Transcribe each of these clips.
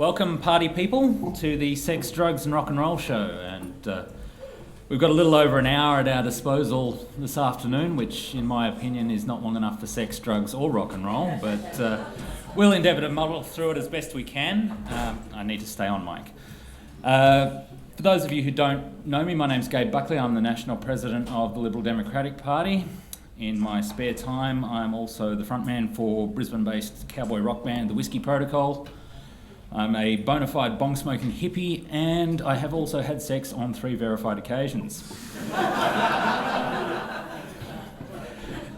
Welcome, party people, to the Sex, Drugs and Rock and Roll show. And we've got a little over an hour at our disposal this afternoon, which in my opinion is not long enough for sex, drugs or rock and roll, but we'll endeavour to muddle through it as best we can. I need to stay on mic. For those of you who don't know me, my name's Gabe Buckley. I'm the National President of the Liberal Democratic Party. In my spare time, I'm also the frontman for Brisbane-based cowboy rock band The Whiskey Protocol. I'm a bona fide bong-smoking hippie, and I have also had sex on 3 verified occasions.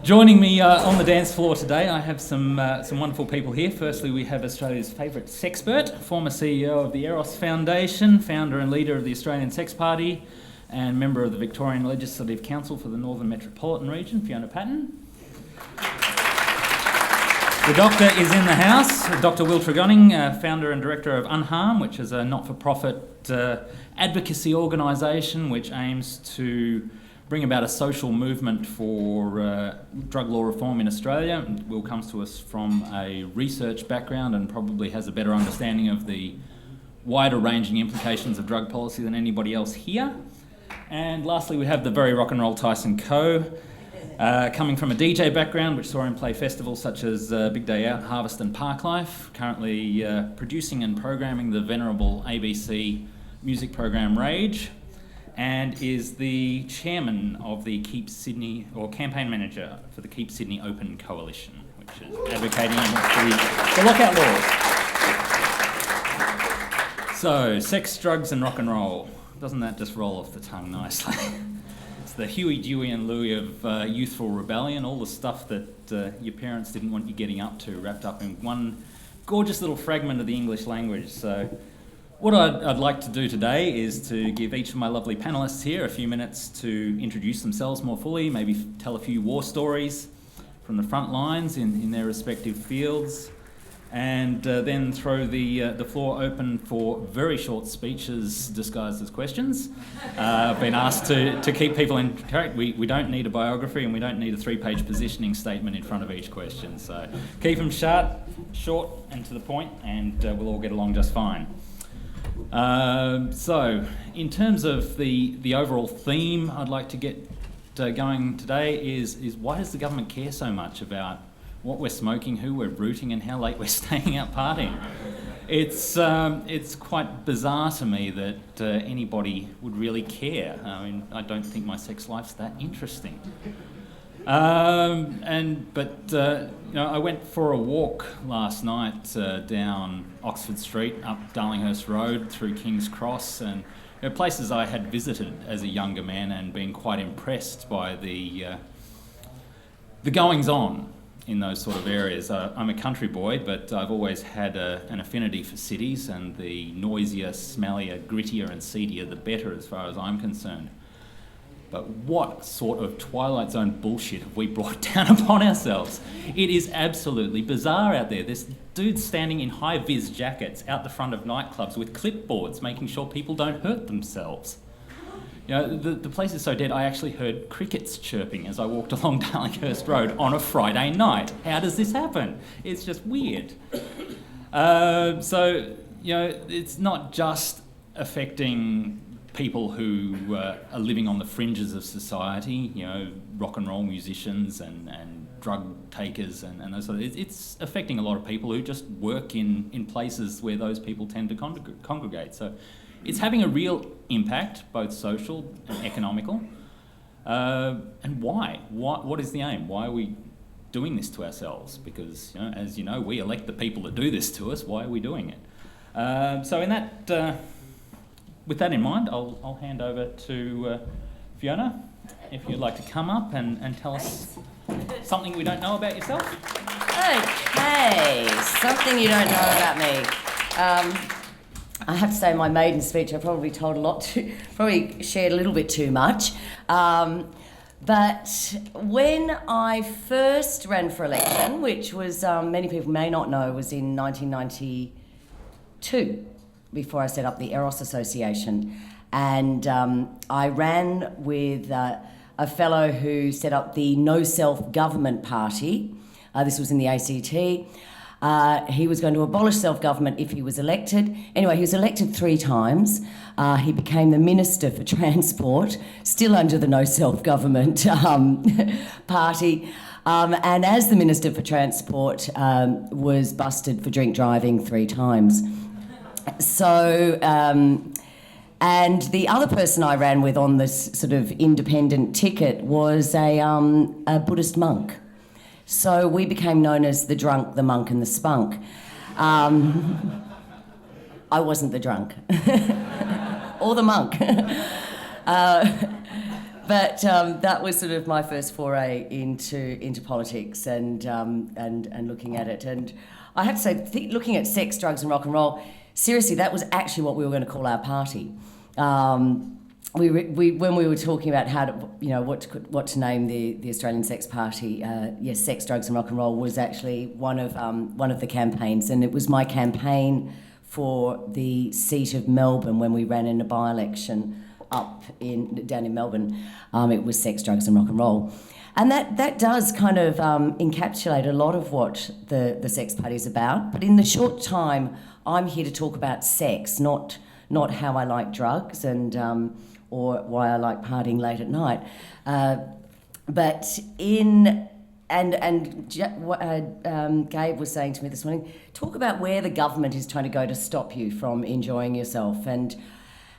Joining me on the dance floor today, I have some wonderful people here. Firstly, we have Australia's favourite sexpert, former CEO of the Eros Foundation, founder and leader of the Australian Sex Party, and member of the Victorian Legislative Council for the Northern Metropolitan Region, Fiona Patten. The doctor is in the house, Dr. Tregoning, founder and director of Unharm, which is a not-for-profit advocacy organisation which aims to bring about a social movement for drug law reform in Australia. Will comes to us from a research background and probably has a better understanding of the wider-ranging implications of drug policy than anybody else here. And lastly, we have the very rock and roll Tyson coming from a DJ background, which saw him play festivals such as Big Day Out, Harvest and Parklife, currently producing and programming the venerable ABC music program Rage, and is the chairman of the Keep Sydney, or campaign manager for the Keep Sydney Open Coalition, which is advocating the lockout laws. So, sex, drugs and rock and roll. Doesn't that just roll off the tongue nicely? It's the Huey, Dewey and Louie of youthful rebellion, all the stuff that your parents didn't want you getting up to, wrapped up in one gorgeous little fragment of the English language. So what I'd like to do today is to give each of my lovely panellists here a few minutes to introduce themselves more fully, maybe tell a few war stories from the front lines in their respective fields, and then throw the floor open for very short speeches disguised as questions. I've been asked to keep people in character. We don't need a biography and we don't need a 3-page positioning statement in front of each question. So keep them short and to the point, and we'll all get along just fine. So in terms of the overall theme I'd like to get going today is why does the government care so much about what we're smoking, who we're rooting, and how late we're staying out partying? It's quite bizarre to me that anybody would really care. I mean, I don't think my sex life's that interesting. I went for a walk last night down Oxford Street, up Darlinghurst Road, through King's Cross, and places I had visited as a younger man and been quite impressed by the goings-on in those sort of areas. I'm a country boy, but I've always had an affinity for cities, and the noisier, smellier, grittier and seedier the better as far as I'm concerned. But what sort of Twilight Zone bullshit have we brought down upon ourselves? It is absolutely bizarre out there. There's dudes standing in high-vis jackets out the front of nightclubs with clipboards making sure people don't hurt themselves. You know, the place is so dead, I actually heard crickets chirping as I walked along Darlinghurst Road on a Friday night. How does this happen? It's just weird. It's not just affecting people who are living on the fringes of society, rock and roll musicians and drug takers and those sort of... It's affecting a lot of people who just work in places where those people tend to congregate. So it's having a real impact, both social and economical. And why? What is the aim? Why are we doing this to ourselves? Because, as you know, we elect the people that do this to us. Why are we doing it? With that in mind, I'll hand over to Fiona, if you'd like to come up and tell us something we don't know about yourself. Okay, something you don't know about me. I have to say, my maiden speech, I probably shared a little bit too much. But when I first ran for election, which was, many people may not know, was in 1992, before I set up the Eros Association. And I ran with a fellow who set up the No Self Government Party. This was in the ACT. He was going to abolish self-government if he was elected. Anyway, he was elected 3 times. He became the Minister for Transport, still under the No Self-Government party. And as the Minister for Transport, was busted for drink driving 3 times. So, and the other person I ran with on this sort of independent ticket was a Buddhist monk. So we became known as the drunk, the monk and the spunk. I wasn't the drunk. Or the monk. But that was sort of my first foray into politics and looking at it. And I have to say, looking at sex, drugs and rock and roll, seriously, that was actually what we were going to call our party. When we were talking about how to, what to name the Australian Sex Party, yes, sex, drugs and rock and roll was actually one of the campaigns, and it was my campaign for the seat of Melbourne when we ran in a by-election down in Melbourne. It was sex, drugs and rock and roll. And that does kind of encapsulate a lot of what the sex party is about. But in the short time, I'm here to talk about sex, not how I like drugs and or why I like partying late at night. Gabe was saying to me this morning, talk about where the government is trying to go to stop you from enjoying yourself. And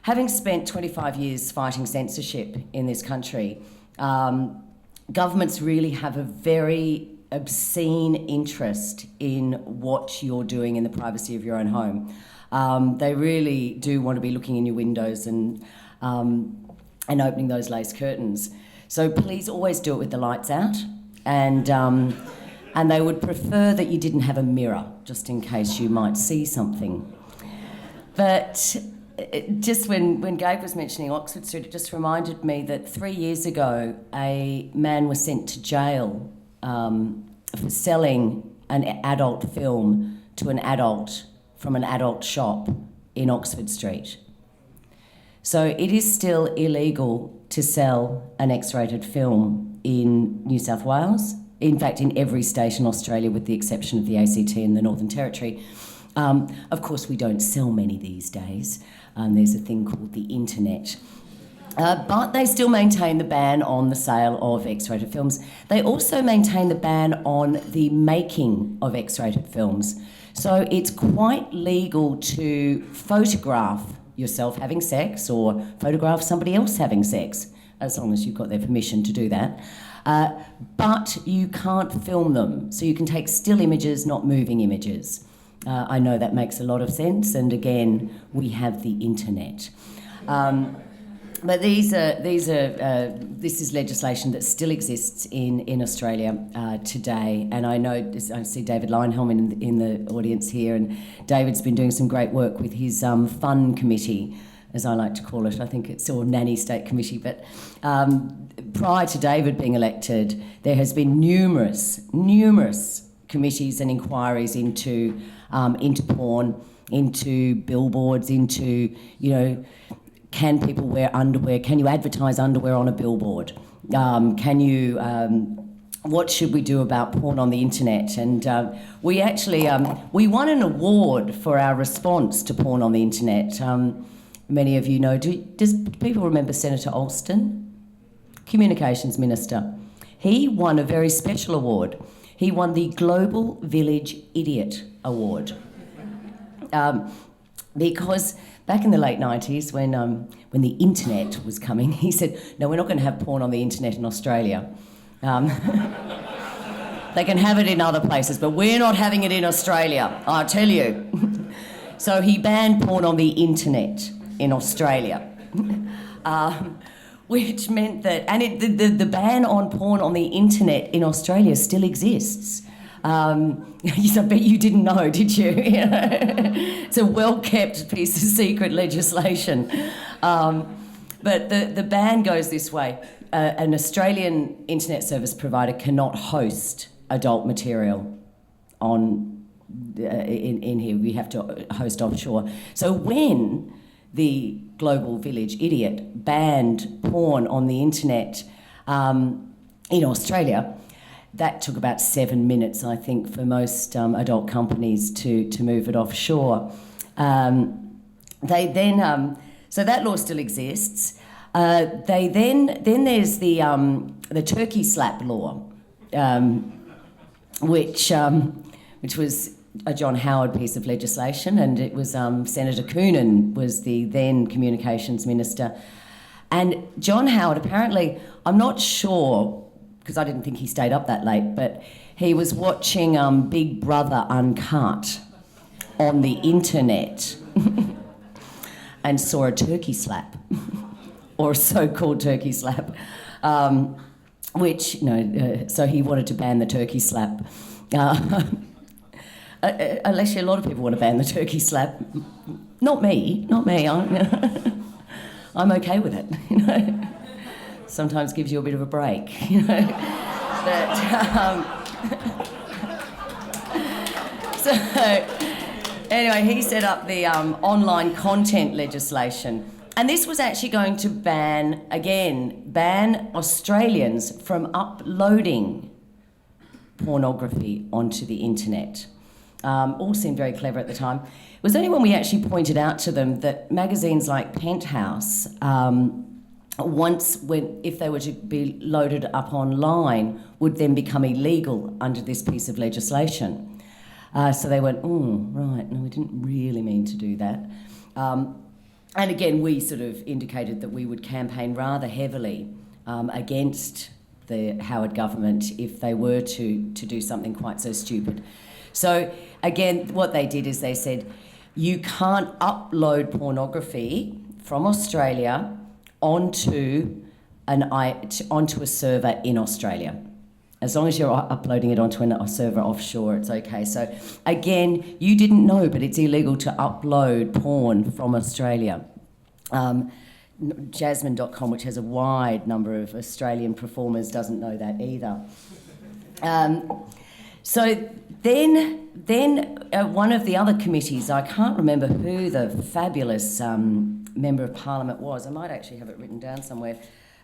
having spent 25 years fighting censorship in this country, governments really have a very obscene interest in what you're doing in the privacy of your own home. They really do want to be looking in your windows and opening those lace curtains. So please always do it with the lights out, and they would prefer that you didn't have a mirror, just in case you might see something. But just when Gabe was mentioning Oxford Street, it just reminded me that 3 years ago, a man was sent to jail for selling an adult film to an adult from an adult shop in Oxford Street. So it is still illegal to sell an X-rated film in New South Wales, in fact in every state in Australia with the exception of the ACT and the Northern Territory. Of course we don't sell many these days. There's a thing called the internet. But they still maintain the ban on the sale of X-rated films. They also maintain the ban on the making of X-rated films. So it's quite legal to photograph yourself having sex or photograph somebody else having sex, as long as you've got their permission to do that. But you can't film them. So you can take still images, not moving images. I know that makes a lot of sense, and again, we have the internet. But this is legislation that still exists in Australia today, and I know I see David Leinhelm in the audience here, and David's been doing some great work with his fun committee, as I like to call it. I think it's or nanny state committee. But prior to David being elected, there has been numerous committees and inquiries into porn, into billboards, into can people wear underwear? Can you advertise underwear on a billboard? What should we do about porn on the internet? And we actually we won an award for our response to porn on the internet. Many of you know. Does people remember Senator Alston, Communications Minister? He won a very special award. He won the Global Village Idiot Award. Because back in the late 90s, when the internet was coming, he said, no, we're not going to have porn on the internet in Australia. They can have it in other places, but we're not having it in Australia, I tell you. So he banned porn on the internet in Australia. Which meant that, and the ban on porn on the internet in Australia still exists. I bet you didn't know, did you? It's a well-kept piece of secret legislation. But the ban goes this way. An Australian internet service provider cannot host adult material in here. We have to host offshore. So when the Global Village Idiot banned porn on the internet in Australia, that took about 7 minutes, I think, for most adult companies to move it offshore. They then, so that law still exists. They then there's the turkey slap law, which was a John Howard piece of legislation, and it was Senator Coonan was the then communications minister. And John Howard, apparently, I'm not sure, because I didn't think he stayed up that late, but he was watching Big Brother Uncut on the internet and saw a turkey slap, or a so-called turkey slap, which, so he wanted to ban the turkey slap. Actually, a lot of people want to ban the turkey slap. Not me. I'm okay with it, Sometimes gives you a bit of a break, But, so, anyway, he set up the online content legislation. And this was actually going to ban Australians from uploading pornography onto the internet. All seemed very clever at the time. It was only when we actually pointed out to them that magazines like Penthouse, if they were to be loaded up online, would then become illegal under this piece of legislation. So they went, right, no, we didn't really mean to do that. And again, we sort of indicated that we would campaign rather heavily against the Howard government if they were to do something quite so stupid. So again, what they did is they said, you can't upload pornography from Australia onto a server in Australia. As long as you're uploading it onto a server offshore, it's okay. So again, you didn't know, but it's illegal to upload porn from Australia. Jasmine.com, which has a wide number of Australian performers, doesn't know that either. So then one of the other committees, I can't remember who the fabulous member of Parliament was, I might actually have it written down somewhere,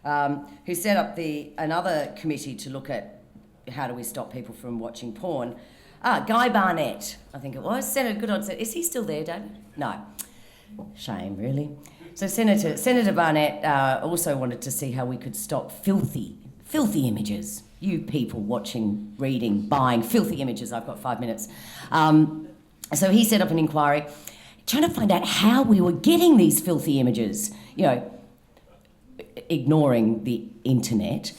who set up another committee to look at how do we stop people from watching porn. Guy Barnett, I think it was. Senator, good on Senator. Is he still there, David? No. Shame, really. So Senator Barnett also wanted to see how we could stop filthy images. You people watching, reading, buying filthy images. I've got 5 minutes. So he set up an inquiry trying to find out how we were getting these filthy images, ignoring the internet.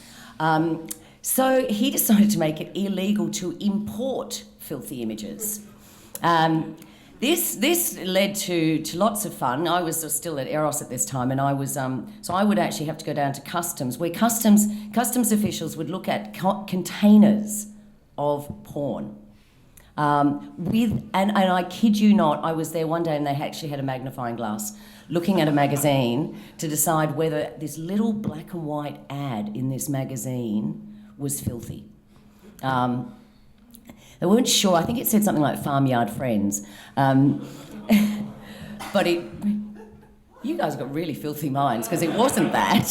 So he decided to make it illegal to import filthy images. This led to lots of fun. I was still at Eros at this time, and I was so I would actually have to go down to customs, where customs officials would look at containers of porn. And I kid you not, I was there one day and they actually had a magnifying glass looking at a magazine to decide whether this little black and white ad in this magazine was filthy. They weren't sure. I think it said something like Farmyard Friends. But you guys got really filthy minds, because it wasn't that.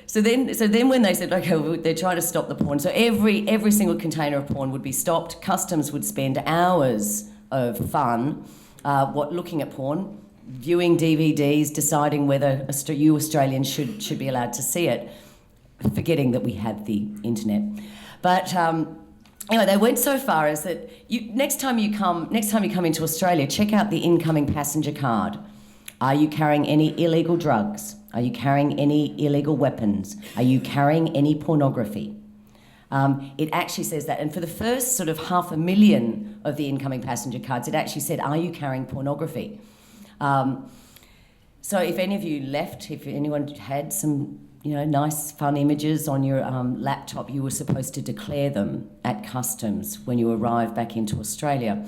So then when they said, okay, well, they're trying to stop the porn, so every single container of porn would be stopped. Customs would spend hours of fun looking at porn, viewing DVDs, deciding whether you Australians should be allowed to see it, forgetting that we had the internet. But anyway, they went so far as that next time you come into Australia, check out the incoming passenger card. Are you carrying any illegal drugs? Are you carrying any illegal weapons? Are you carrying any pornography? It actually says that. And for the first sort of 500,000 of the incoming passenger cards, it actually said, are you carrying pornography? So if any of you left, if anyone had some nice fun images on your laptop, you were supposed to declare them at customs when you arrived back into Australia.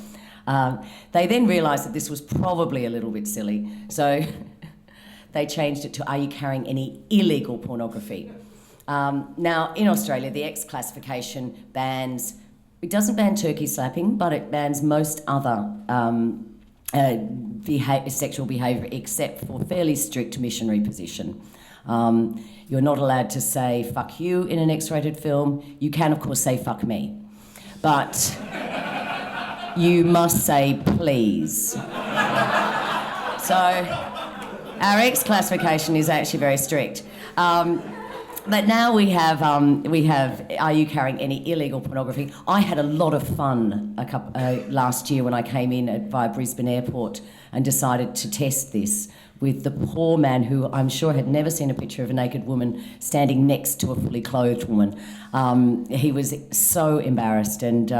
They then realised that this was probably a little bit silly, so they changed it to, are you carrying any illegal pornography? Now, in Australia, the X classification it doesn't ban turkey slapping, but it bans most other sexual behaviour except for fairly strict missionary position. You're not allowed to say fuck you in an X-rated film. You can, of course, say fuck me. But you must say please. So our X classification is actually very strict. But now we have, are you carrying any illegal pornography? I had a lot of fun last year when I came in via Brisbane Airport and decided to test this with the poor man who I'm sure had never seen a picture of a naked woman standing next to a fully clothed woman. He was so embarrassed, and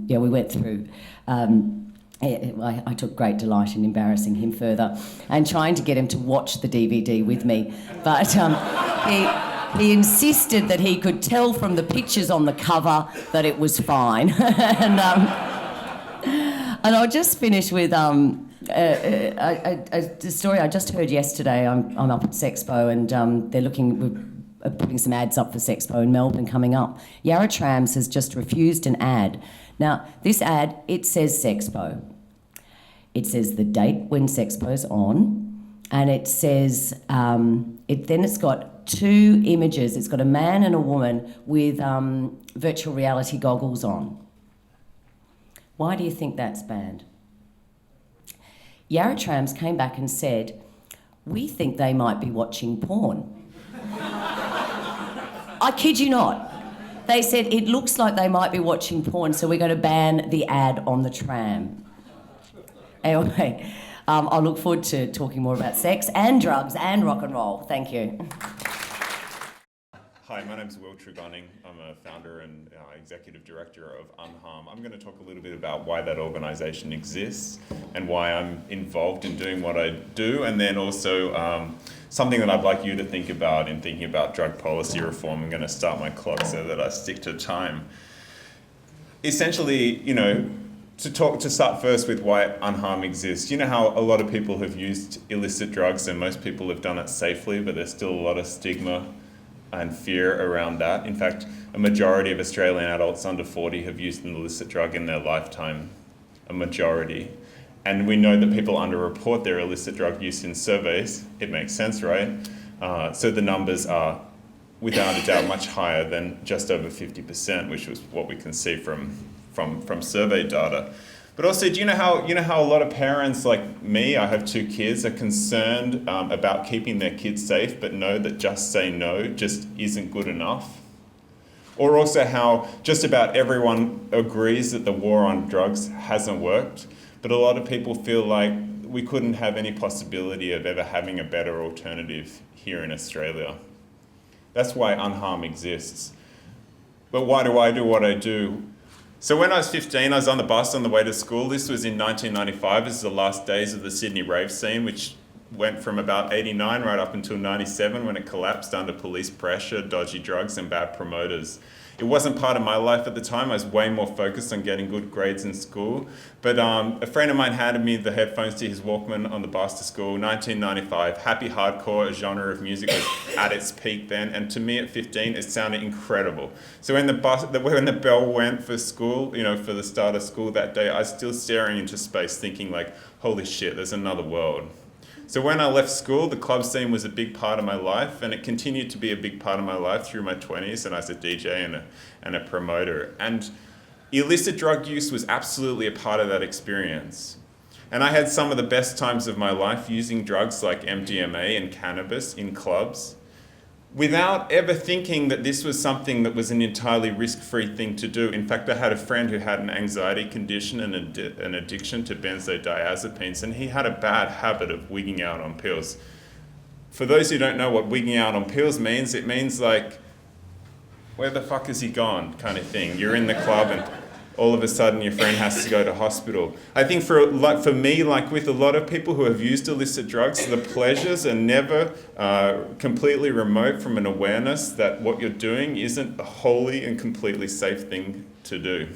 we went through. I took great delight in embarrassing him further and trying to get him to watch the DVD with me. But he insisted that he could tell from the pictures on the cover that it was fine. And I'll just finish with a story I just heard yesterday. I'm up at Sexpo, and we're putting some ads up for Sexpo in Melbourne coming up. Yarra Trams has just refused an ad. Now, this ad, it says Sexpo. It says the date when Sexpo's on, and it says, it's got two images. It's got a man and a woman with virtual reality goggles on. Why do you think that's banned? Yarra Trams came back and said, we think they might be watching porn. I kid you not. They said, it looks like they might be watching porn, so we're going to ban the ad on the tram. Anyway, I look forward to talking more about sex and drugs and rock and roll. Thank you. Hi, my name's Tregoning. I'm a founder and executive director of Unharm. I'm going to talk a little bit about why that organisation exists and why I'm involved in doing what I do, and then also something that I'd like you to think about in thinking about drug policy reform. I'm going to start my clock so that I stick to time. Essentially, to start first with why Unharm exists. You know how a lot of people have used illicit drugs and most people have done it safely, but there's still a lot of stigma and fear around that. In fact, a majority of Australian adults under 40 have used an illicit drug in their lifetime, a majority. And we know that people underreport their illicit drug use in surveys. It makes sense, right? So the numbers are, without a doubt, much higher than just over 50%, which was what we can see from survey data. But also, do you know how a lot of parents like me, I have 2 kids, are concerned about keeping their kids safe, but know that just say no just isn't good enough? Or also how just about everyone agrees that the war on drugs hasn't worked, but a lot of people feel like we couldn't have any possibility of ever having a better alternative here in Australia. That's why Unharm exists. But why do I do what I do? So when I was 15, I was on the bus on the way to school. This was in 1995. This is the last days of the Sydney rave scene, which went from about 89 right up until 97 when it collapsed under police pressure, dodgy drugs and bad promoters. It wasn't part of my life at the time. I was way more focused on getting good grades in school. But a friend of mine handed me the headphones to his Walkman on the bus to school. 1995, happy hardcore, a genre of music, was at its peak then. And to me at 15, it sounded incredible. So when the bell went for school, for the start of school that day, I was still staring into space thinking like, holy shit, there's another world. So when I left school, the club scene was a big part of my life, and it continued to be a big part of my life through my 20s, and I was a DJ and a promoter. And illicit drug use was absolutely a part of that experience. And I had some of the best times of my life using drugs like MDMA and cannabis in clubs, without ever thinking that this was something that was an entirely risk-free thing to do. In fact, I had a friend who had an anxiety condition and an addiction to benzodiazepines, and he had a bad habit of wigging out on pills. For those who don't know what wigging out on pills means, it means like, where the fuck has he gone kind of thing. You're in the club and all of a sudden your friend has to go to hospital. I think for me, like with a lot of people who have used illicit drugs, the pleasures are never completely remote from an awareness that what you're doing isn't a wholly and completely safe thing to do.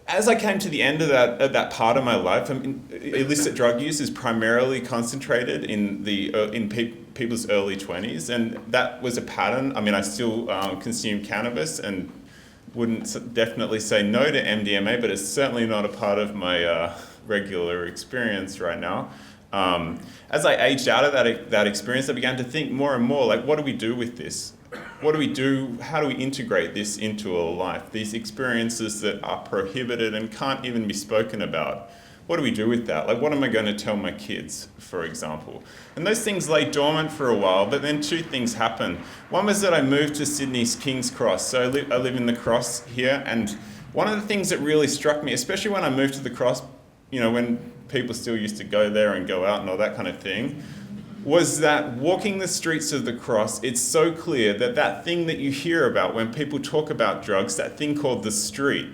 As I came to the end of that part of my life, illicit drug use is primarily concentrated in people's early 20s, and that was a pattern. I mean, I still consume cannabis and wouldn't definitely say no to MDMA, but it's certainly not a part of my regular experience right now. As I aged out of that experience, I began to think more and more, like, what do we do with this? What do we do? How do we integrate this into a life? These experiences that are prohibited and can't even be spoken about. What do we do with that? Like, what am I going to tell my kids, for example? And those things lay dormant for a while, but then two things happened. One was that I moved to Sydney's King's Cross. So I live in the Cross here, and one of the things that really struck me, especially when I moved to the Cross, when people still used to go there and go out and all that kind of thing, was that walking the streets of the Cross, it's so clear that that thing that you hear about when people talk about drugs, that thing called the street,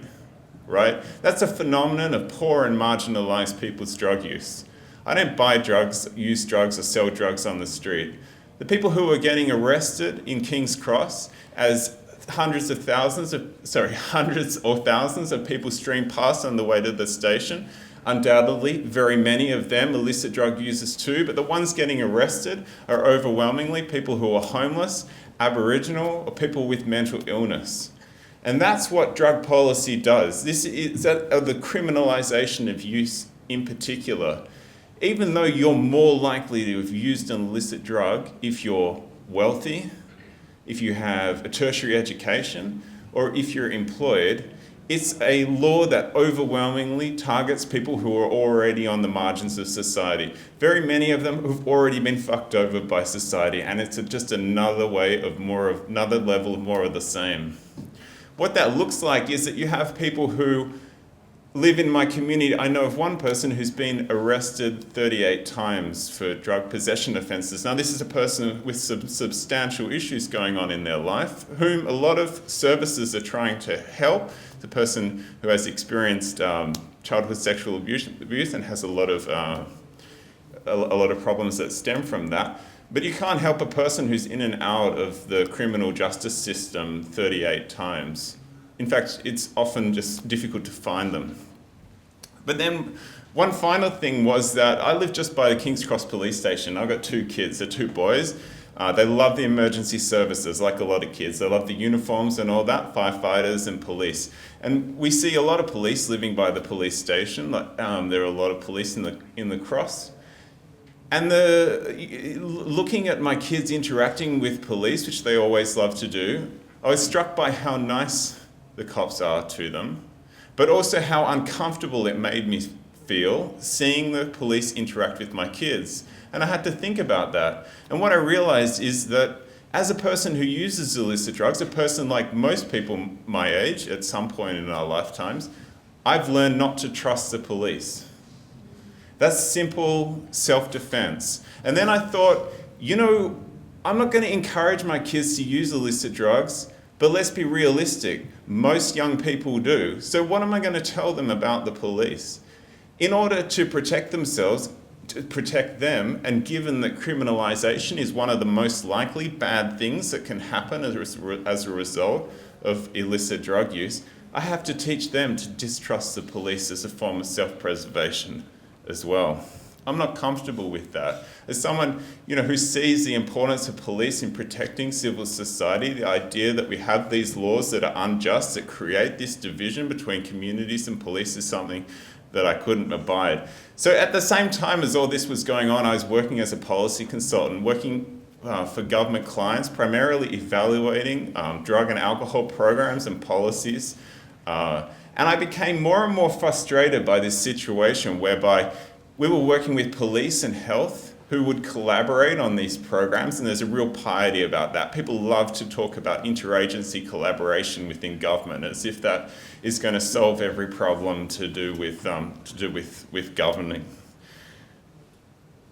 right? That's a phenomenon of poor and marginalised people's drug use. I don't buy drugs, use drugs, or sell drugs on the street. The people who are getting arrested in King's Cross as hundreds or thousands of people stream past on the way to the station, undoubtedly, very many of them illicit drug users too, but the ones getting arrested are overwhelmingly people who are homeless, Aboriginal, or people with mental illness. And that's what drug policy does. This is the criminalisation of use in particular. Even though you're more likely to have used an illicit drug if you're wealthy, if you have a tertiary education, or if you're employed, it's a law that overwhelmingly targets people who are already on the margins of society. Very many of them who've already been fucked over by society, and it's just another way of another level of more of the same. What that looks like is that you have people who live in my community. I know of one person who's been arrested 38 times for drug possession offences. Now, this is a person with some substantial issues going on in their life, whom a lot of services are trying to help. The person who has experienced childhood sexual abuse and has a lot of problems that stem from that. But you can't help a person who's in and out of the criminal justice system 38 times. In fact, it's often just difficult to find them. But then one final thing was that I live just by the King's Cross police station. I've got two kids, they're two boys. They love the emergency services, like a lot of kids. They love the uniforms and all that, firefighters and police. And we see a lot of police living by the police station. There are a lot of police in the Cross. And looking at my kids interacting with police, which they always love to do, I was struck by how nice the cops are to them, but also how uncomfortable it made me feel seeing the police interact with my kids. And I had to think about that. And what I realized is that as a person who uses illicit drugs, a person like most people my age at some point in our lifetimes, I've learned not to trust the police. That's simple self-defense. And then I thought, I'm not going to encourage my kids to use illicit drugs, but let's be realistic. Most young people do. So what am I going to tell them about the police? In order to protect themselves, to protect them, and given that criminalisation is one of the most likely bad things that can happen as a result of illicit drug use, I have to teach them to distrust the police as a form of self-preservation as well. I'm not comfortable with that. As someone, who sees the importance of police in protecting civil society, the idea that we have these laws that are unjust, that create this division between communities and police is something that I couldn't abide. So at the same time as all this was going on, I was working as a policy consultant, working for government clients, primarily evaluating drug and alcohol programs and policies. And I became more and more frustrated by this situation whereby we were working with police and health who would collaborate on these programs, and there's a real piety about that. People love to talk about interagency collaboration within government as if that is going to solve every problem to do with governing.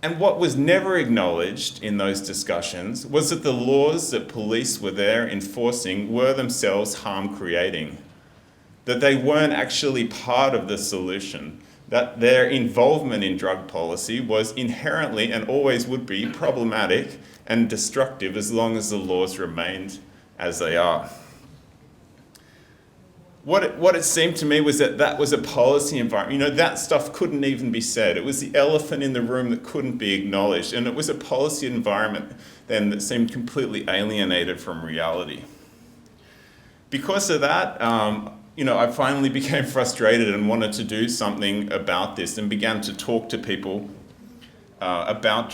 And what was never acknowledged in those discussions was that the laws that police were there enforcing were themselves harm creating. That they weren't actually part of the solution, that their involvement in drug policy was inherently and always would be problematic and destructive as long as the laws remained as they are. What it seemed to me was that was a policy environment. That stuff couldn't even be said. It was the elephant in the room that couldn't be acknowledged, and it was a policy environment then that seemed completely alienated from reality. Because of that, I finally became frustrated and wanted to do something about this and began to talk to people about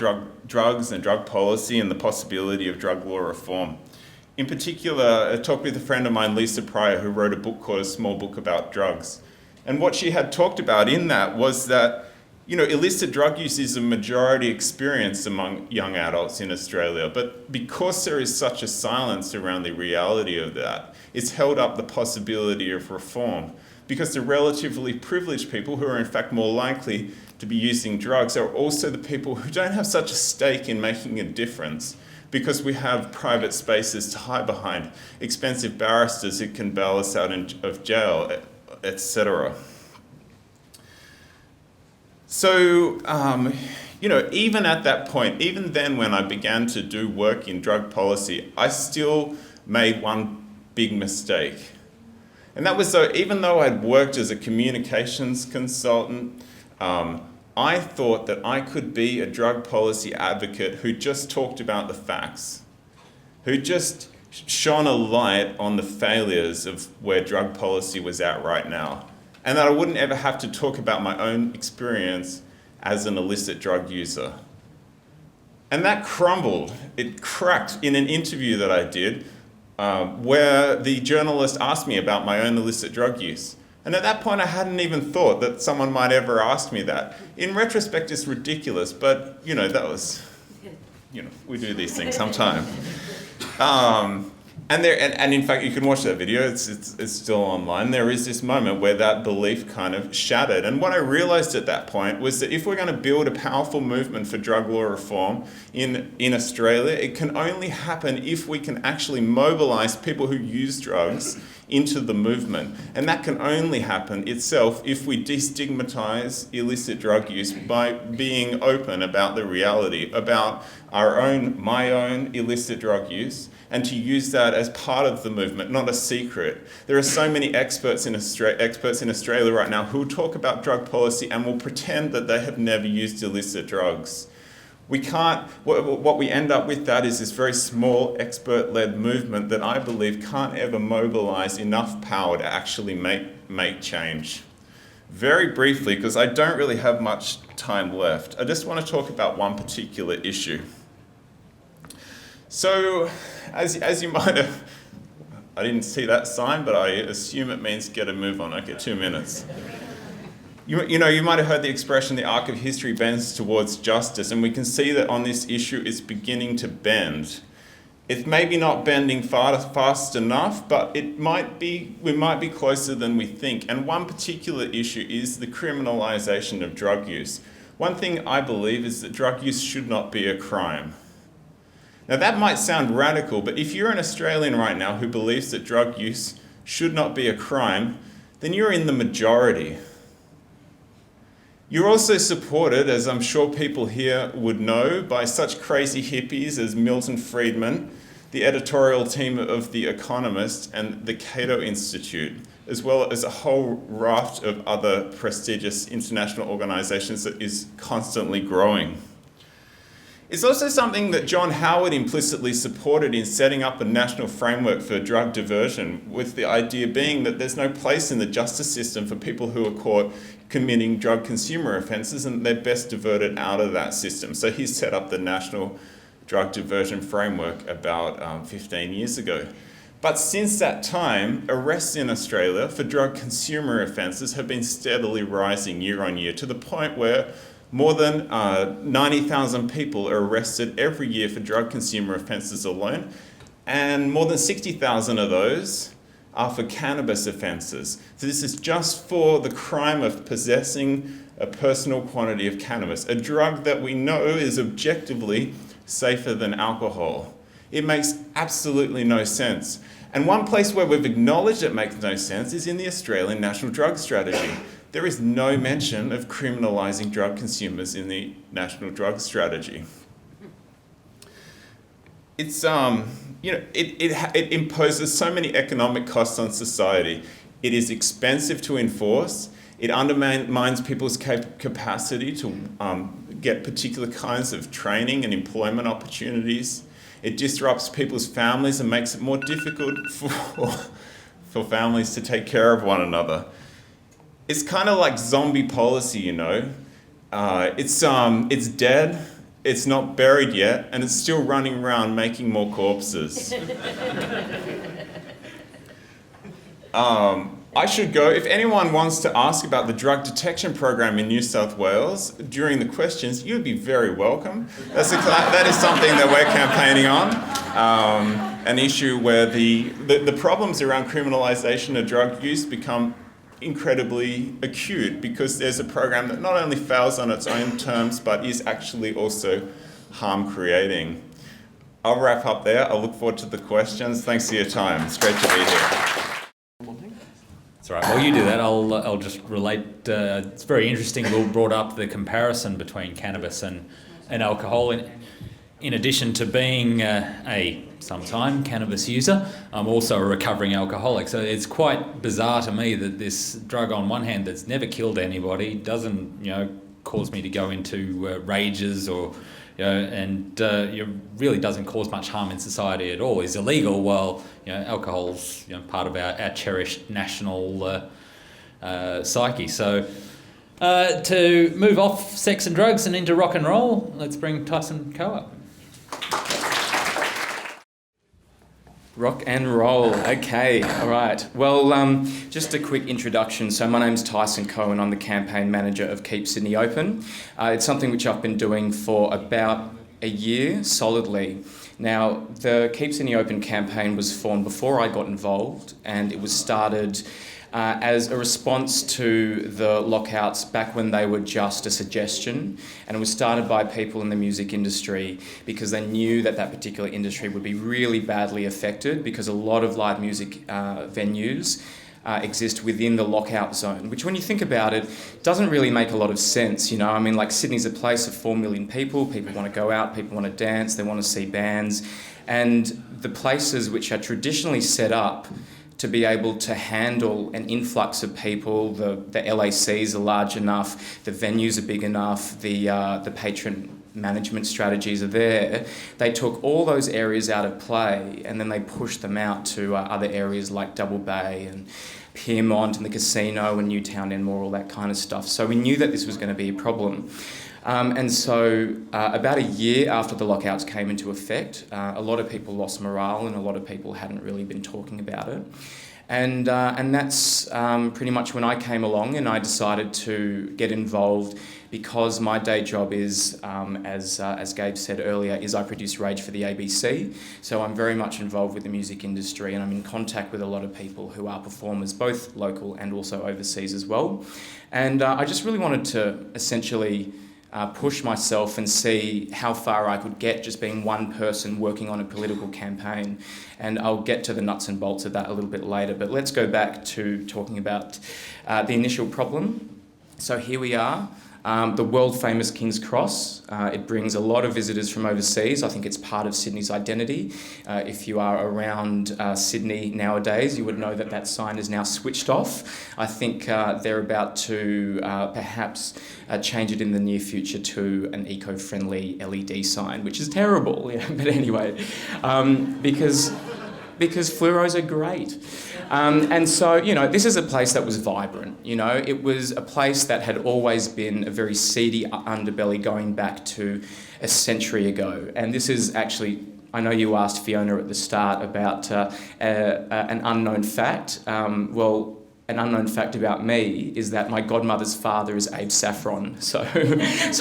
drugs and drug policy and the possibility of drug law reform. In particular, I talked with a friend of mine, Lisa Pryor, who wrote a book called A Small Book About Drugs. And what she had talked about in that was that, illicit drug use is a majority experience among young adults in Australia. But because there is such a silence around the reality of that, it's held up the possibility of reform. Because the relatively privileged people who are in fact more likely to be using drugs are also the people who don't have such a stake in making a difference, because we have private spaces to hide behind, expensive barristers who can bail us out of jail, etc. So, even at that point, even then when I began to do work in drug policy, I still made one big mistake. And that was even though I'd worked as a communications consultant, I thought that I could be a drug policy advocate who just talked about the facts, who just shone a light on the failures of where drug policy was at right now, and that I wouldn't ever have to talk about my own experience as an illicit drug user. And that crumbled. It cracked in an interview that I did, where the journalist asked me about my own illicit drug use. And at that point, I hadn't even thought that someone might ever ask me that. In retrospect, it's ridiculous, but, that was, we do these things sometime. And in fact, you can watch that video, it's still online. There is this moment where that belief kind of shattered. And what I realized at that point was that if we're going to build a powerful movement for drug law reform in Australia, it can only happen if we can actually mobilize people who use drugs into the movement. And that can only happen itself if we destigmatize illicit drug use by being open about the reality, about my own illicit drug use, and to use that as part of the movement, not a secret. There are so many experts in Australia right now who talk about drug policy and will pretend that they have never used illicit drugs. We can't, what we end up with that is this very small expert-led movement that I believe can't ever mobilize enough power to actually make change. Very briefly, because I don't really have much time left, I just want to talk about one particular issue. So, as you might have, I didn't see that sign, but I assume it means get a move on. Okay, 2 minutes. You might have heard the expression, the arc of history bends towards justice, and we can see that on this issue it's beginning to bend. It's maybe not bending fast enough, but we might be closer than we think. And one particular issue is the criminalisation of drug use. One thing I believe is that drug use should not be a crime. Now that might sound radical, but if you're an Australian right now who believes that drug use should not be a crime, then you're in the majority. You're also supported, as I'm sure people here would know, by such crazy hippies as Milton Friedman, the editorial team of The Economist and the Cato Institute, as well as a whole raft of other prestigious international organisations that is constantly growing. It's also something that John Howard implicitly supported in setting up a national framework for drug diversion, with the idea being that there's no place in the justice system for people who are caught committing drug consumer offences, and they're best diverted out of that system. So he set up the National Drug Diversion Framework about 15 years ago. But since that time, arrests in Australia for drug consumer offences have been steadily rising year on year, to the point where more than 90,000 people are arrested every year for drug consumer offences alone, and more than 60,000 of those are for cannabis offences. So this is just for the crime of possessing a personal quantity of cannabis, a drug that we know is objectively safer than alcohol. It makes absolutely no sense. And one place where we've acknowledged it makes no sense is in the Australian National Drug Strategy. There is no mention of criminalising drug consumers in the National Drug Strategy. It's it imposes so many economic costs on society. It is expensive to enforce. It undermines people's capacity to get particular kinds of training and employment opportunities. It disrupts people's families and makes it more difficult for families to take care of one another. It's kind of like zombie policy, It's dead. It's not buried yet, and it's still running around making more corpses. I should go. If anyone wants to ask about the drug detection program in New South Wales during the questions, you'd be very welcome. That is something that we're campaigning on. An issue where the problems around criminalisation of drug use become incredibly acute because there's a program that not only fails on its own terms but is actually also harm creating. I'll wrap up there. I look forward to the questions. Thanks for your time. It's great to be here. That's all right. While you do that, I'll just relate. It's very interesting. Will brought up the comparison between cannabis and alcohol. In addition to being a sometime cannabis user, I'm also a recovering alcoholic. So it's quite bizarre to me that this drug, on one hand, that's never killed anybody, doesn't cause me to go into rages or and really doesn't cause much harm in society at all, is illegal, while alcohol's part of our cherished national psyche. So to move off sex and drugs and into rock and roll, let's bring Tyson Coe up. Rock and roll. Okay, all right. Well, just a quick introduction. So my name's Tyson Coe and I'm the campaign manager of Keep Sydney Open. It's something which I've been doing for about a year solidly. Now, the Keep Sydney Open campaign was formed before I got involved, and it was started as a response to the lockouts back when they were just a suggestion, and it was started by people in the music industry because they knew that that particular industry would be really badly affected because a lot of live music venues exist within the lockout zone, which when you think about it, doesn't really make a lot of sense. I mean, like Sydney's a place of 4 million people want to go out, people want to dance, they want to see bands, and the places which are traditionally set up to be able to handle an influx of people, the LACs are large enough, the venues are big enough, the patron management strategies are there. They took all those areas out of play and then they pushed them out to other areas like Double Bay and Pyrmont and the casino and Newtown Enmore, all that kind of stuff. So we knew that this was going to be a problem. And so about a year after the lockouts came into effect, a lot of people lost morale and a lot of people hadn't really been talking about it. And that's pretty much when I came along and I decided to get involved because my day job is, as Gabe said earlier, is I produce Rage for the ABC. So I'm very much involved with the music industry and I'm in contact with a lot of people who are performers, both local and also overseas as well. And I just really wanted to essentially push myself and see how far I could get just being one person working on a political campaign. And I'll get to the nuts and bolts of that a little bit later. But let's go back to talking about the initial problem. So here we are. The world famous King's Cross. It brings a lot of visitors from overseas. I think it's part of Sydney's identity. If you are around Sydney nowadays, you would know that that sign is now switched off. I think they're about to perhaps change it in the near future to an eco-friendly LED sign, which is terrible. But anyway, because fluoros are great. And so, this is a place that was vibrant. It was a place that had always been a very seedy underbelly going back to a century ago. And this is actually, I know you asked Fiona at the start about an unknown fact. Well, an unknown fact about me is that my godmother's father is Abe Saffron. So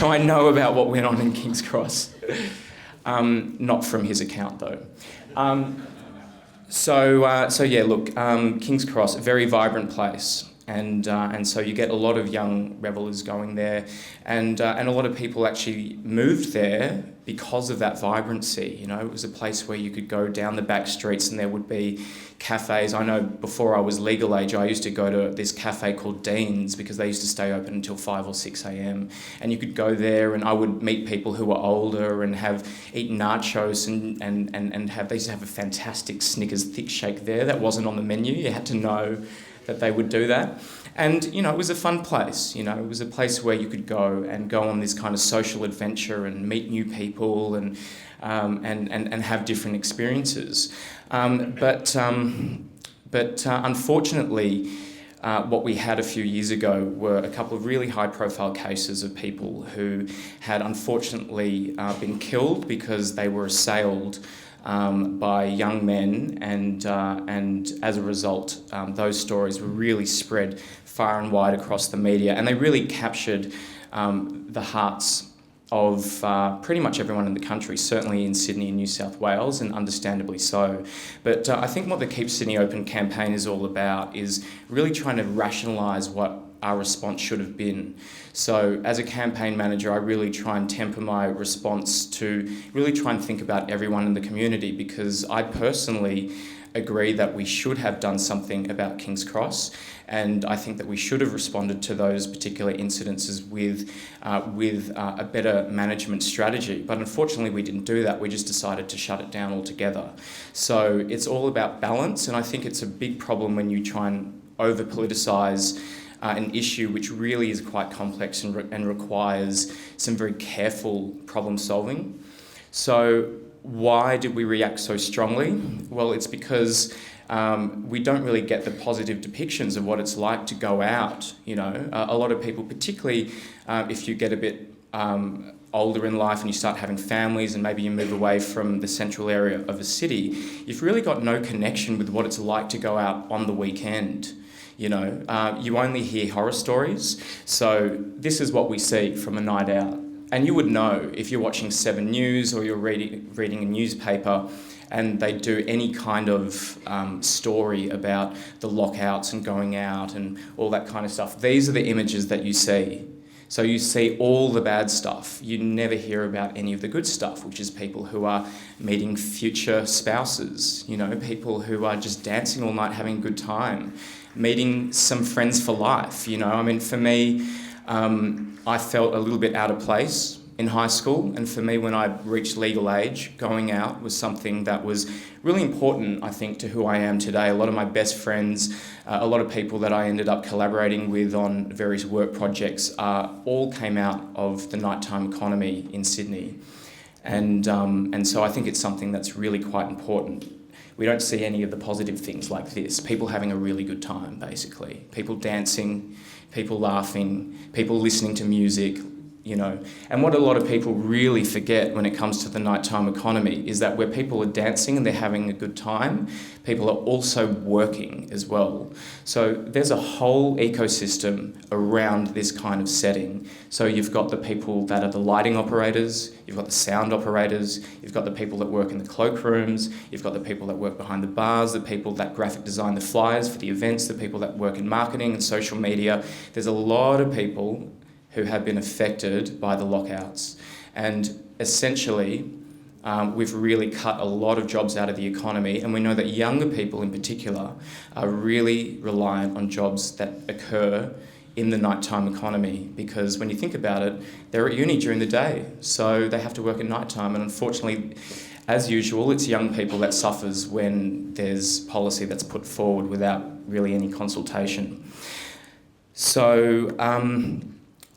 I know about what went on in King's Cross. Not from his account, though. King's Cross, a very vibrant place, and so you get a lot of young revellers going there, and a lot of people actually moved there because of that vibrancy. It was a place where you could go down the back streets and there would be cafes. I know before I was legal age, I used to go to this cafe called Dean's because they used to stay open until 5 or 6 a.m. And you could go there and I would meet people who were older and have eaten nachos and they used to have a fantastic Snickers thick shake there that wasn't on the menu. You had to know that they would do that. And, it was a fun place. It was a place where you could go on this kind of social adventure and meet new people and have different experiences. But unfortunately, what we had a few years ago were a couple of really high-profile cases of people who had unfortunately been killed because they were assailed by young men, and as a result, those stories were really spread far and wide across the media, and they really captured the hearts of pretty much everyone in the country, certainly in Sydney and New South Wales, and understandably so. But I think what the Keep Sydney Open campaign is all about is really trying to rationalise what our response should have been. So as a campaign manager, I really try and temper my response to really try and think about everyone in the community, because I personally agree that we should have done something about King's Cross, and I think that we should have responded to those particular incidences with a better management strategy. But unfortunately, we didn't do that. We just decided to shut it down altogether. So it's all about balance, and I think it's a big problem when you try and over-politicise an issue which really is quite complex and requires some very careful problem solving. So why did we react so strongly? Well, it's because we don't really get the positive depictions of what it's like to go out. You know, a lot of people, particularly if you get a bit older in life and you start having families and maybe you move away from the central area of a city, you've really got no connection with what it's like to go out on the weekend. You know, you only hear horror stories. So this is what we see from a night out. And you would know if you're watching 7 News or you're reading a newspaper and they do any kind of story about the lockouts and going out and all that kind of stuff. These are the images that you see. So you see all the bad stuff. You never hear about any of the good stuff, which is people who are meeting future spouses, you know, people who are just dancing all night, having a good time, meeting some friends for life, you know. I mean, for me, I felt a little bit out of place in high school, and for me, when I reached legal age, going out was something that was really important, I think, to who I am today. A lot of my best friends, a lot of people that I ended up collaborating with on various work projects, all came out of the nighttime economy in Sydney. And so I think it's something that's really quite important. We don't see any of the positive things like this. People having a really good time, basically. People dancing, people laughing, people listening to music, you know. And what a lot of people really forget when it comes to the nighttime economy is that where people are dancing and they're having a good time, people are also working as well. So there's a whole ecosystem around this kind of setting. So you've got the people that are the lighting operators, you've got the sound operators, you've got the people that work in the cloakrooms, you've got the people that work behind the bars, the people that graphic design the flyers for the events, the people that work in marketing and social media. There's a lot of people who have been affected by the lockouts. And essentially, we've really cut a lot of jobs out of the economy, and we know that younger people in particular are really reliant on jobs that occur in the nighttime economy, because when you think about it, they're at uni during the day, so they have to work at nighttime, and unfortunately, as usual, it's young people that suffers when there's policy that's put forward without really any consultation. So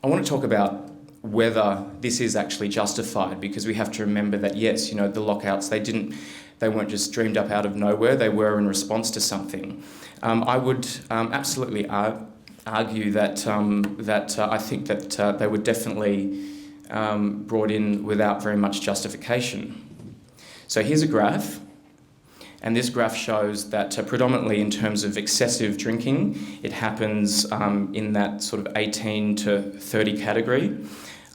I want to talk about whether this is actually justified, because we have to remember that, yes, you know, the lockouts, they weren't just dreamed up out of nowhere, they were in response to something. I would absolutely argue that I think that they were definitely brought in without very much justification. So here's a graph. And this graph shows that predominantly in terms of excessive drinking, it happens in that sort of 18 to 30 category.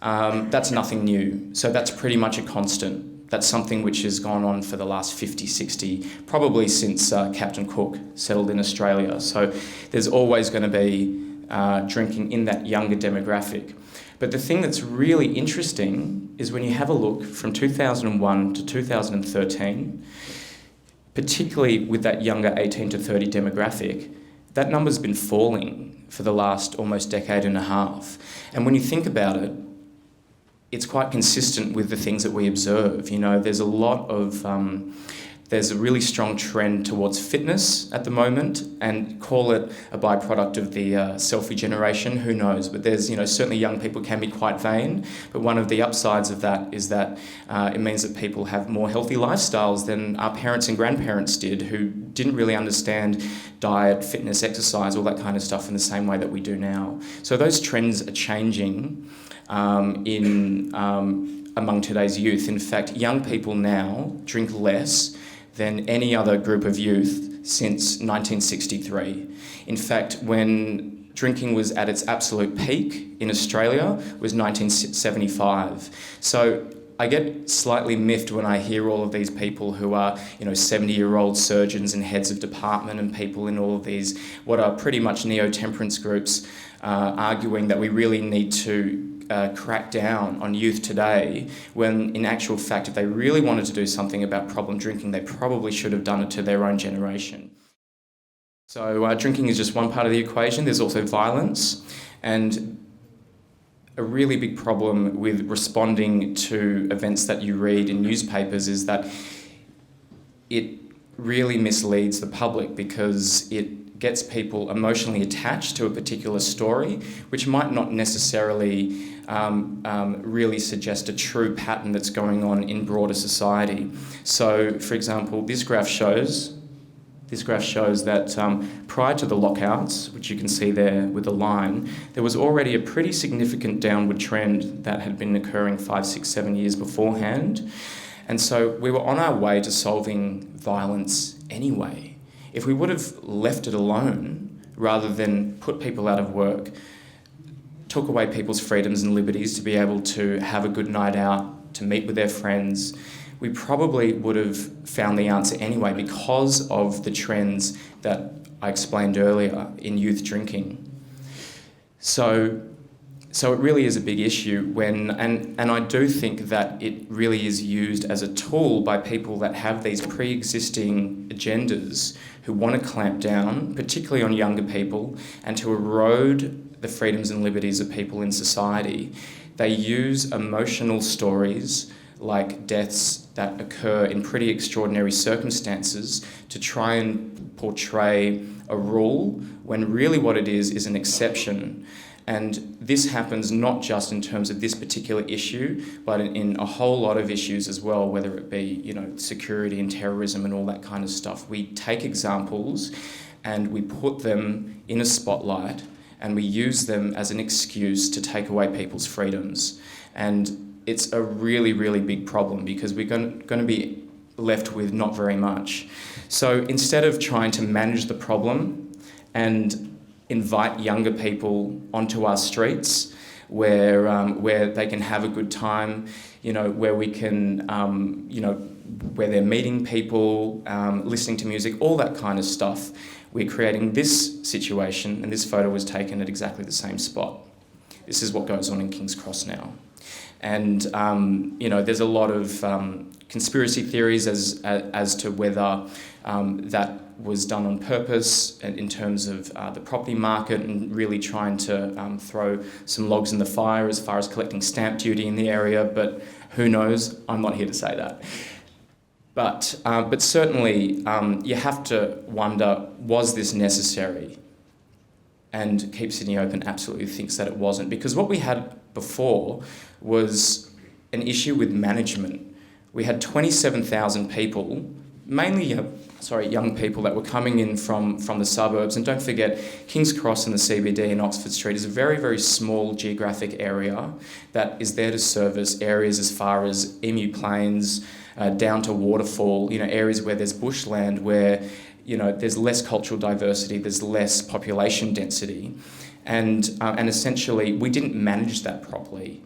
That's nothing new. So that's pretty much a constant. That's something which has gone on for the last 50, 60, probably since Captain Cook settled in Australia. So there's always going to be drinking in that younger demographic. But the thing that's really interesting is when you have a look from 2001 to 2013, particularly with that younger 18 to 30 demographic, that number's been falling for the last almost decade and a half. And when you think about it, it's quite consistent with the things that we observe. You know, there's a lot of, there's a really strong trend towards fitness at the moment, and call it a byproduct of the selfie generation, who knows? But there's, you know, certainly young people can be quite vain, but one of the upsides of that is that it means that people have more healthy lifestyles than our parents and grandparents did, who didn't really understand diet, fitness, exercise, all that kind of stuff in the same way that we do now. So those trends are changing among today's youth. In fact, young people now drink less than any other group of youth since 1963. In fact, when drinking was at its absolute peak in Australia was 1975. So I get slightly miffed when I hear all of these people who are, 70-year-old surgeons and heads of department and people in all of these, what are pretty much neo-temperance groups, arguing that we really need to crack down on youth today, when in actual fact, if they really wanted to do something about problem drinking, they probably should have done it to their own generation. So drinking is just one part of the equation. There's also violence, and a really big problem with responding to events that you read in newspapers is that it really misleads the public, because it gets people emotionally attached to a particular story, which might not necessarily really suggest a true pattern that's going on in broader society. So, for example, this graph shows that prior to the lockouts, which you can see there with the line, there was already a pretty significant downward trend that had been occurring 5, 6, 7 years beforehand. And so we were on our way to solving violence anyway. If we would have left it alone, rather than put people out of work, took away people's freedoms and liberties to be able to have a good night out, to meet with their friends, we probably would have found the answer anyway, because of the trends that I explained earlier in youth drinking. So it really is a big issue and I do think that it really is used as a tool by people that have these pre-existing agendas who want to clamp down, particularly on younger people, and to erode the freedoms and liberties of people in society. They use emotional stories like deaths that occur in pretty extraordinary circumstances to try and portray a rule, when really what it is an exception. And this happens not just in terms of this particular issue, but in a whole lot of issues as well, whether it be, security and terrorism and all that kind of stuff. We take examples and we put them in a spotlight and we use them as an excuse to take away people's freedoms. And it's a really, really big problem, because we're going to be left with not very much. So instead of trying to manage the problem and invite younger people onto our streets where they can have a good time, where we can, where they're meeting people, listening to music, all that kind of stuff, we're creating this situation, and this photo was taken at exactly the same spot. This is what goes on in King's Cross now. And, there's a lot of conspiracy theories as to whether that was done on purpose in terms of the property market, and really trying to throw some logs in the fire as far as collecting stamp duty in the area. But who knows? I'm not here to say that. But certainly you have to wonder, was this necessary? And Keep Sydney Open absolutely thinks that it wasn't, because what we had before was an issue with management. We had 27,000 people, mainly young people that were coming in from the suburbs. And don't forget, King's Cross and the CBD in Oxford Street is a very, very small geographic area that is there to service areas as far as Emu Plains, down to Waterfall, areas where there's bushland, where there's less cultural diversity, there's less population density. And essentially, we didn't manage that properly.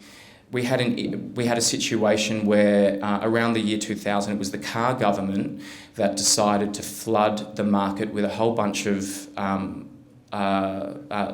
We had a situation where around the year 2000, it was the Carr government that decided to flood the market with a whole bunch of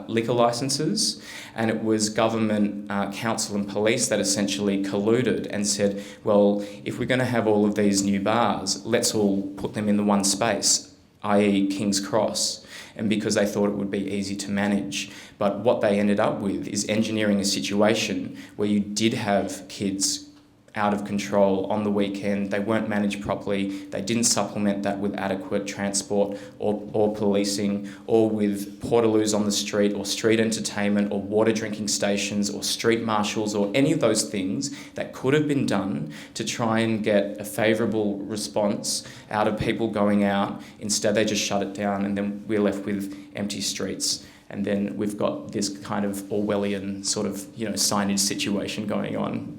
liquor licences, and it was government, council and police that essentially colluded and said, well, if we're going to have all of these new bars, let's all put them in the one space, i.e. King's Cross, and because they thought it would be easy to manage. But what they ended up with is engineering a situation where you did have kids out of control on the weekend. They weren't managed properly. They didn't supplement that with adequate transport or policing, or with portaloos on the street, or street entertainment, or water drinking stations, or street marshals, or any of those things that could have been done to try and get a favourable response out of people going out. Instead, they just shut it down, and then we're left with empty streets. And then we've got this kind of Orwellian sort of, signage situation going on.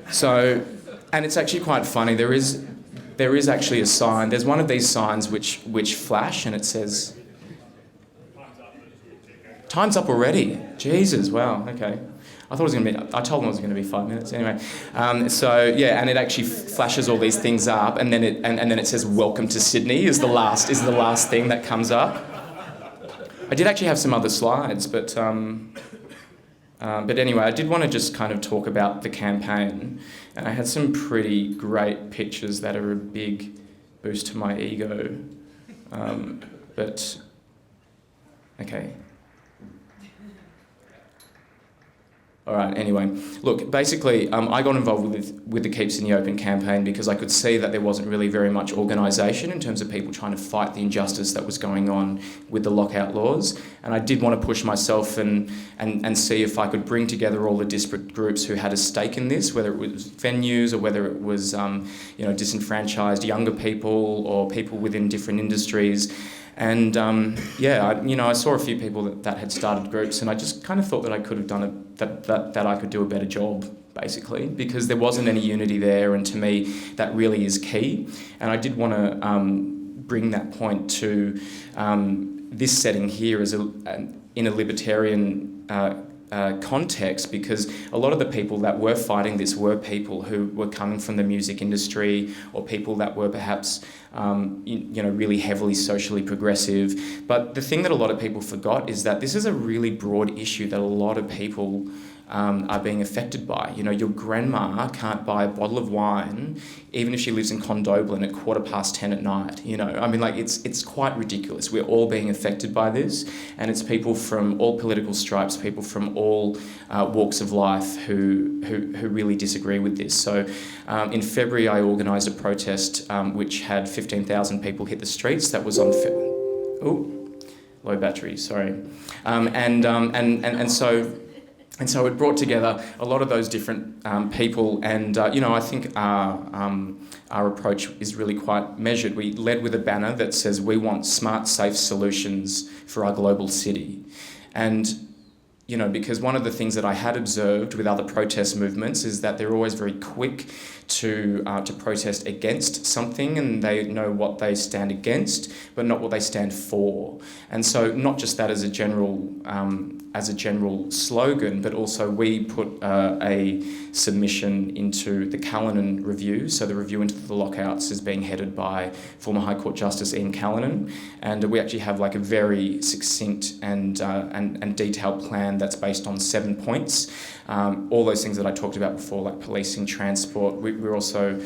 So, and it's actually quite funny. There is actually a sign. There's one of these signs which flash, and it says, "Time's up already." Jesus, wow. Okay, I thought it was going to be. I told them it was going to be 5 minutes anyway. And it actually flashes all these things up, and then it says, "Welcome to Sydney" is the last thing that comes up. I did actually have some other slides, but anyway, I did want to just kind of talk about the campaign, and I had some pretty great pictures that are a big boost to my ego. Okay. All right, anyway. Look, basically, I got involved with the Keep Sydney Open campaign because I could see that there wasn't really very much organisation in terms of people trying to fight the injustice that was going on with the lockout laws. And I did want to push myself and see if I could bring together all the disparate groups who had a stake in this, whether it was venues or whether it was disenfranchised younger people or people within different industries. And I saw a few people that had started groups, and I just kind of thought that I could have done that I could do a better job, basically, because there wasn't any unity there, and to me that really is key. And I did want to bring that point to this setting here as in a libertarian context, because a lot of the people that were fighting this were people who were coming from the music industry, or people that were perhaps really heavily socially progressive. But the thing that a lot of people forgot is that this is a really broad issue that a lot of people are being affected by. Your grandma can't buy a bottle of wine even if she lives in Condobolin at 10:15 at night. It's quite ridiculous. We're all being affected by this, and it's people from all political stripes, people from all walks of life who really disagree with this. So in February I organised a protest which had 15,000 people hit the streets. That was on low battery, sorry. And so it brought together a lot of those different people, and I think our approach is really quite measured. We led with a banner that says, "We want smart, safe solutions for our global city." And because one of the things that I had observed with other protest movements is that they're always very quick to protest against something, and they know what they stand against, but not what they stand for. And so not just that as a general slogan, but also we put a submission into the Callanan review. So the review into the lockouts is being headed by former High Court Justice Ian Callanan, and we actually have a very succinct and detailed plan that's based on 7 points. All those things that I talked about before, like policing, transport. We're also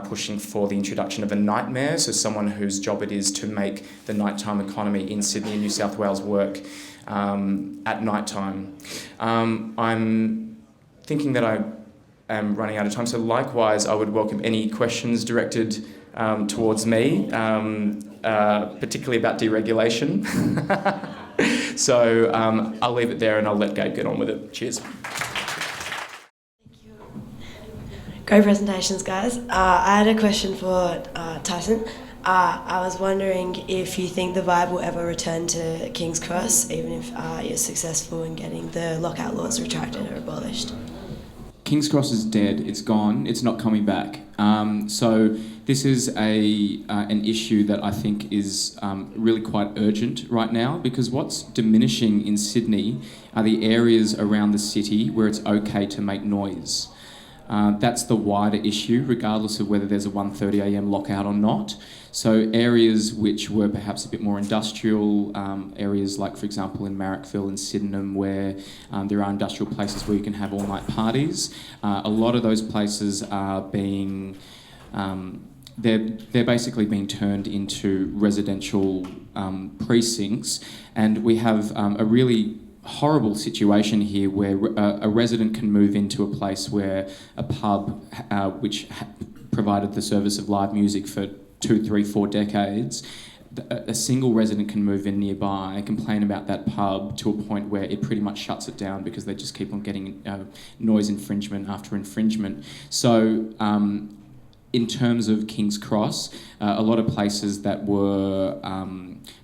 pushing for the introduction of a nightmare, so someone whose job it is to make the nighttime economy in Sydney and New South Wales work at nighttime. I'm thinking that I am running out of time, so likewise I would welcome any questions directed towards me, particularly about deregulation. So I'll leave it there and I'll let Gabe get on with it. Cheers. Great presentations, guys. I had a question for Tyson. I was wondering if you think the vibe will ever return to King's Cross, even if you're successful in getting the lockout laws retracted or abolished. King's Cross is dead. It's gone. It's not coming back. So this is an issue that I think is really quite urgent right now, because what's diminishing in Sydney are the areas around the city where it's okay to make noise. That's the wider issue, regardless of whether there's a 1:30 a.m. lockout or not. So areas which were perhaps a bit more industrial, areas like, for example, in Marrickville and Sydenham, where there are industrial places where you can have all-night parties. A lot of those places are being, they're basically being turned into residential precincts, and we have a really horrible situation here where a resident can move into a place where a pub, which provided the service of live music for 2, 3, 4 decades, a single resident can move in nearby and complain about that pub to a point where it pretty much shuts it down because they just keep on getting noise infringement after infringement. So in terms of King's Cross, a lot of places that were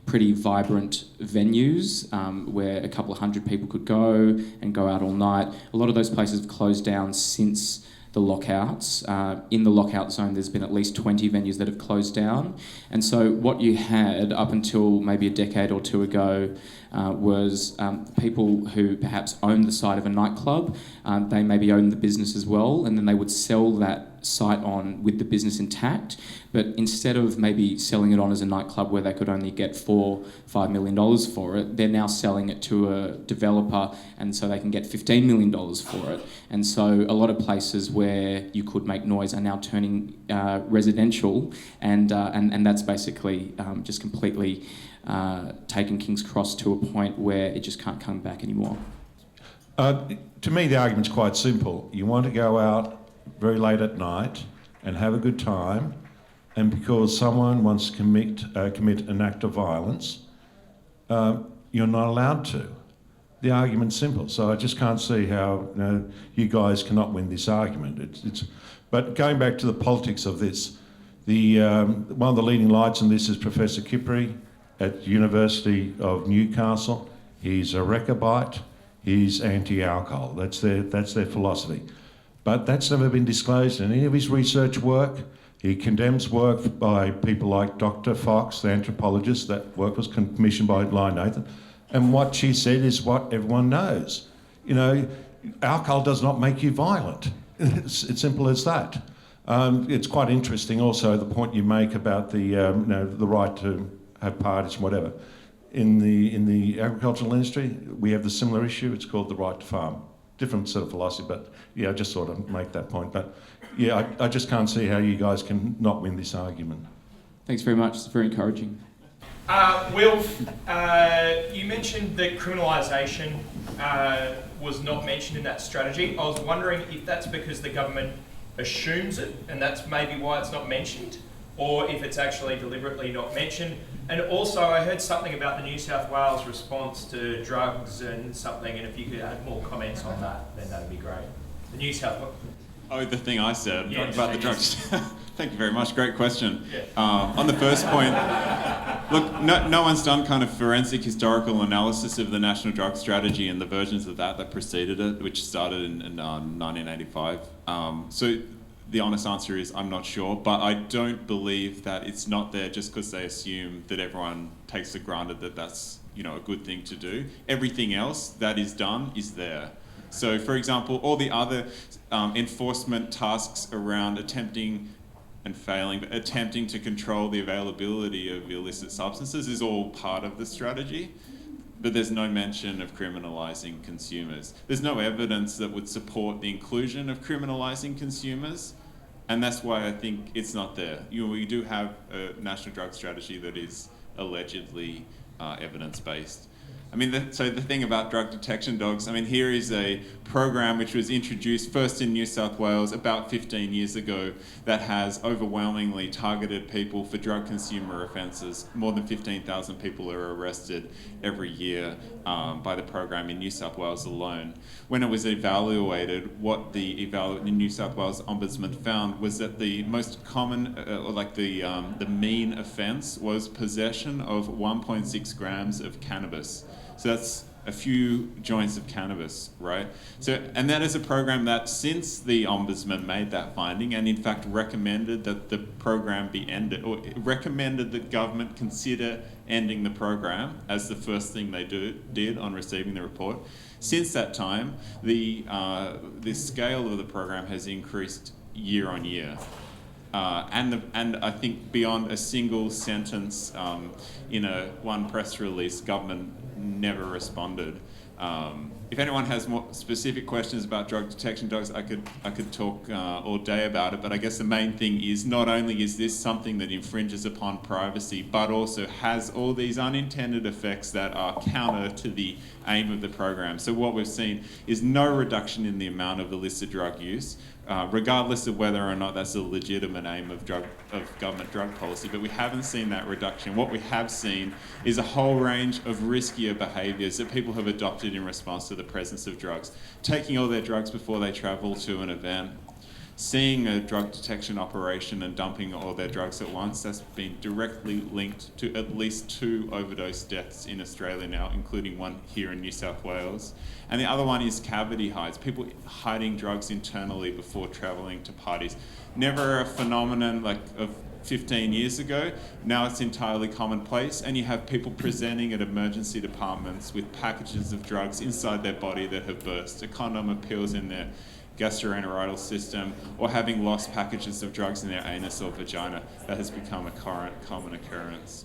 pretty vibrant venues where a couple of hundred people could go and go out all night, a lot of those places have closed down since the lockouts. In the lockout zone, there's been at least 20 venues that have closed down. And so what you had up until maybe a decade or two ago was people who perhaps owned the site of a nightclub, they maybe owned the business as well, and then they would sell that site on with the business intact. But instead of maybe selling it on as a nightclub where they could only get $4-5 million for it, they're now selling it to a developer, and so they can get $15 million for it. And so a lot of places where you could make noise are now turning residential, and that's basically just completely taken King's Cross to a point where it just can't come back anymore. To me, the argument's quite simple. You want to go out very late at night and have a good time, and because someone wants to commit an act of violence, you're not allowed to. The argument's simple. So I just can't see how you guys cannot win this argument. But going back to the politics of this, one of the leading lights in this is Professor Kipri at the University of Newcastle. He's a Rechabite. He's anti-alcohol. That's their philosophy. But that's never been disclosed in any of his research work. He condemns work by people like Dr. Fox, the anthropologist. That work was commissioned by Lion Nathan. And what she said is what everyone knows. Alcohol does not make you violent. It's simple as that. It's quite interesting also the point you make about the right to have parties and whatever. In the agricultural industry, we have the similar issue. It's called the right to farm. Different sort of philosophy, but yeah, I just sort of make that point. But yeah, I just can't see how you guys can not win this argument. Thanks very much. It's very encouraging. Wilf, you mentioned that criminalisation was not mentioned in that strategy. I was wondering if that's because the government assumes it, and that's maybe why it's not mentioned, or if it's actually deliberately not mentioned. And also, I heard something about the New South Wales response to drugs and something, and if you could add more comments on that, then that'd be great. The New South Wales... Oh, the thing I said about the drugs. Yes. Thank you very much. Great question. Yeah. On the first point, look, no one's done kind of forensic historical analysis of the National Drug Strategy and the versions of that preceded it, which started in 1985. So the honest answer is I'm not sure, but I don't believe that it's not there just because they assume that everyone takes for granted that that's a good thing to do. Everything else that is done is there. So, for example, all the other enforcement tasks around attempting and failing, but attempting to control the availability of illicit substances is all part of the strategy. But there's no mention of criminalising consumers. There's no evidence that would support the inclusion of criminalising consumers, and that's why I think it's not there. We do have a national drug strategy that is allegedly evidence-based. So the thing about drug detection dogs, here is a program which was introduced first in New South Wales about 15 years ago that has overwhelmingly targeted people for drug consumer offences. More than 15,000 people are arrested every year by the program in New South Wales alone. When it was evaluated, what the New South Wales Ombudsman found was that the most common, the mean offence was possession of 1.6 grams of cannabis. So that's a few joints of cannabis, right? And that is a program that since the Ombudsman made that finding and in fact recommended that the program be ended, or recommended that government consider ending the program as the first thing they did on receiving the report. Since that time, the scale of the program has increased year on year. And I think beyond a single sentence in one press release, government never responded. If anyone has more specific questions about drug detection dogs, I could talk all day about it, but I guess the main thing is not only is this something that infringes upon privacy, but also has all these unintended effects that are counter to the aim of the program. So what we've seen is no reduction in the amount of illicit drug use, regardless of whether or not that's a legitimate aim of government drug policy, but we haven't seen that reduction. What we have seen is a whole range of riskier behaviours that people have adopted in response to the presence of drugs. Taking all their drugs before they travel to an event, seeing a drug detection operation and dumping all their drugs at once. That's been directly linked to at least 2 overdose deaths in Australia now, including one here in New South Wales. And the other one is cavity hides, people hiding drugs internally before travelling to parties. Never a phenomenon like of 15 years ago. Now it's entirely commonplace, and you have people presenting at emergency departments with packages of drugs inside their body that have burst, a condom of pills in their gastroenteroidal system, or having lost packages of drugs in their anus or vagina. That has become a common occurrence.